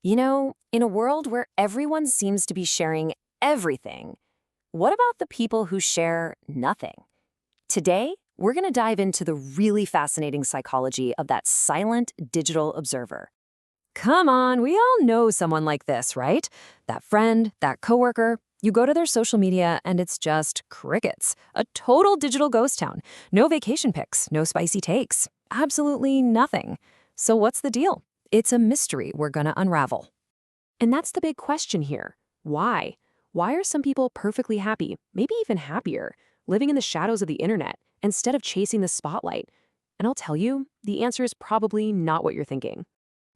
In a world where everyone seems to be sharing everything, what about the people who share nothing? Today, we're going to dive into the really fascinating psychology of that silent digital observer. Come on, we all know someone like this, right? That friend, that coworker. You go to their social media and it's just crickets. A total digital ghost town. No vacation pics, no spicy takes. Absolutely nothing. So what's the deal? It's a mystery we're gonna unravel. And that's the big question here. Why? Why are some people perfectly happy, maybe even happier, living in the shadows of the internet instead of chasing the spotlight? And I'll tell you, the answer is probably not what you're thinking.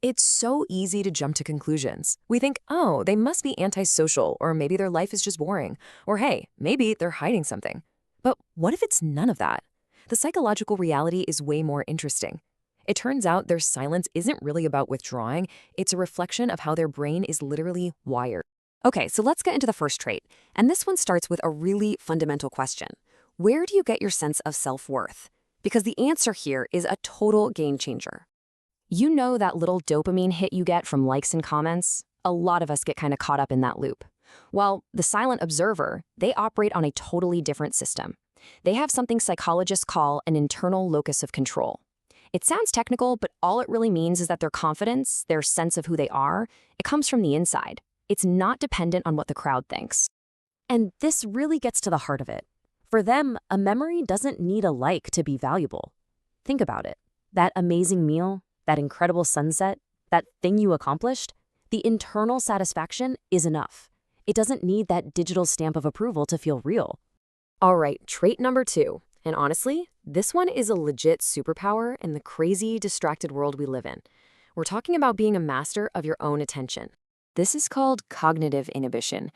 It's so easy to jump to conclusions. We think, oh, they must be antisocial, or maybe their life is just boring, or hey, maybe they're hiding something. But what if it's none of that? The psychological reality is way more interesting. It turns out their silence isn't really about withdrawing, it's a reflection of how their brain is literally wired. Okay, so let's get into the first trait, and this one starts with a really fundamental question. Where do you get your sense of self-worth? Because the answer here is a total game changer. You know that little dopamine hit you get from likes and comments? A lot of us get kind of caught up in that loop. Well, the silent observer, they operate on a totally different system. They have something psychologists call an internal locus of control. It sounds technical, but all it really means is that their confidence, their sense of who they are, it comes from the inside. It's not dependent on what the crowd thinks. And this really gets to the heart of it. For them, a memory doesn't need a like to be valuable. Think about it. That amazing meal, that incredible sunset, that thing you accomplished, the internal satisfaction is enough. It doesn't need that digital stamp of approval to feel real. All right, trait number 2. And honestly, this one is a legit superpower in the crazy, distracted world we live in. We're talking about being a master of your own attention. This is called cognitive inhibition.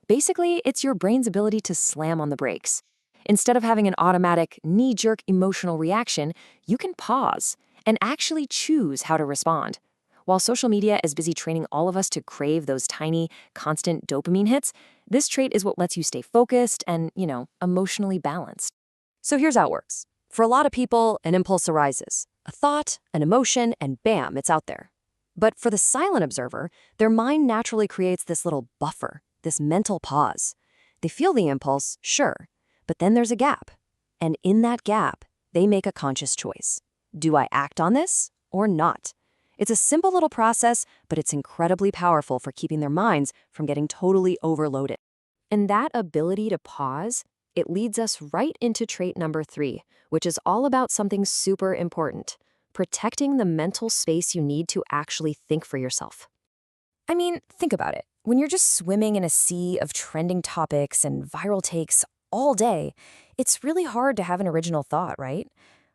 Basically, it's your brain's ability to slam on the brakes. Instead of having an automatic, knee-jerk emotional reaction, you can pause and actually choose how to respond. While social media is busy training all of us to crave those tiny, constant dopamine hits, this trait is what lets you stay focused and, emotionally balanced. So here's how it works. For a lot of people, an impulse arises. A thought, an emotion, and bam, it's out there. But for the silent observer, their mind naturally creates this little buffer, this mental pause. They feel the impulse, sure, but then there's a gap. And in that gap, they make a conscious choice. Do I act on this or not? It's a simple little process, but it's incredibly powerful for keeping their minds from getting totally overloaded. And that ability to pause, it leads us right into trait number 3, which is all about something super important: protecting the mental space you need to actually think for yourself. I mean, think about it. When you're just swimming in a sea of trending topics and viral takes all day, it's really hard to have an original thought, right?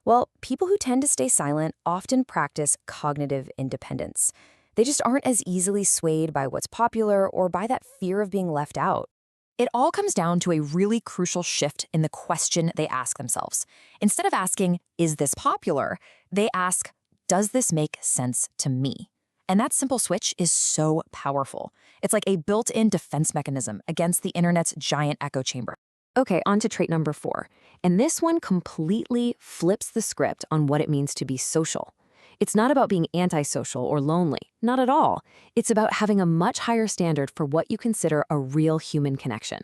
Well, people who tend to stay silent often practice cognitive independence. They just aren't as easily swayed by what's popular or by that fear of being left out. It all comes down to a really crucial shift in the question they ask themselves. Instead of asking, is this popular? They ask, does this make sense to me? And that simple switch is so powerful. It's like a built-in defense mechanism against the internet's giant echo chamber. Okay, on to trait number 4. And this one completely flips the script on what it means to be social. It's not about being antisocial or lonely, not at all. It's about having a much higher standard for what you consider a real human connection.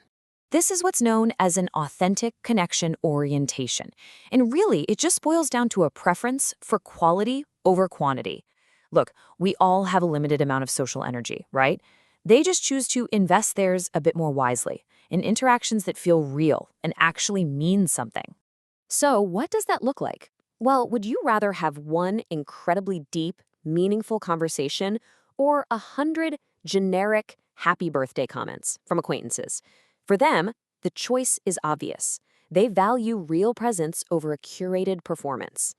This is what's known as an authentic connection orientation. And really, it just boils down to a preference for quality over quantity. Look, we all have a limited amount of social energy, right? They just choose to invest theirs a bit more wisely in interactions that feel real and actually mean something. So what does that look like? Well, would you rather have one incredibly deep, meaningful conversation or 100 generic happy birthday comments from acquaintances? For them, the choice is obvious. They value real presence over a curated performance.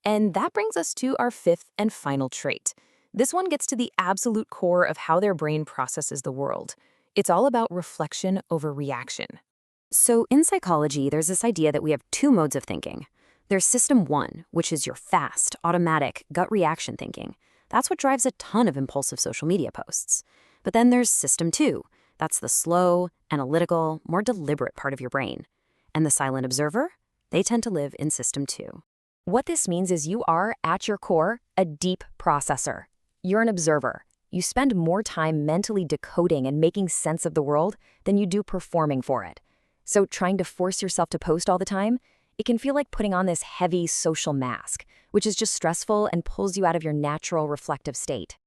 And that brings us to our 5th and final trait. This one gets to the absolute core of how their brain processes the world. It's all about reflection over reaction. So in psychology, there's this idea that we have 2 modes of thinking. There's system 1, which is your fast, automatic, gut reaction thinking. That's what drives a ton of impulsive social media posts. But then there's system 2. That's the slow, analytical, more deliberate part of your brain. And the silent observer? They tend to live in system 2. What this means is you are, at your core, a deep processor. You're an observer, You spend more time mentally decoding and making sense of the world than you do performing for it. So trying to force yourself to post all the time, it can feel like putting on this heavy social mask, which is just stressful and pulls you out of your natural reflective state.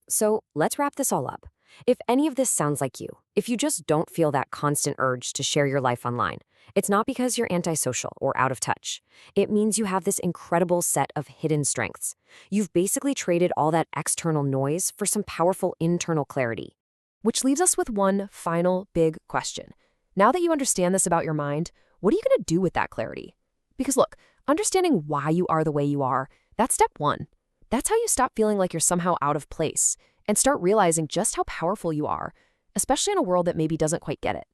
So let's wrap this all up. If any of this sounds like you, if you just don't feel that constant urge to share your life online, it's not because you're antisocial or out of touch. It means you have this incredible set of hidden strengths. You've basically traded all that external noise for some powerful internal clarity. Which leaves us with one final big question. Now that you understand this about your mind, what are you going to do with that clarity? Because look, understanding why you are the way you are, that's step one. That's how you stop feeling like you're somehow out of place and start realizing just how powerful you are, especially in a world that maybe doesn't quite get it.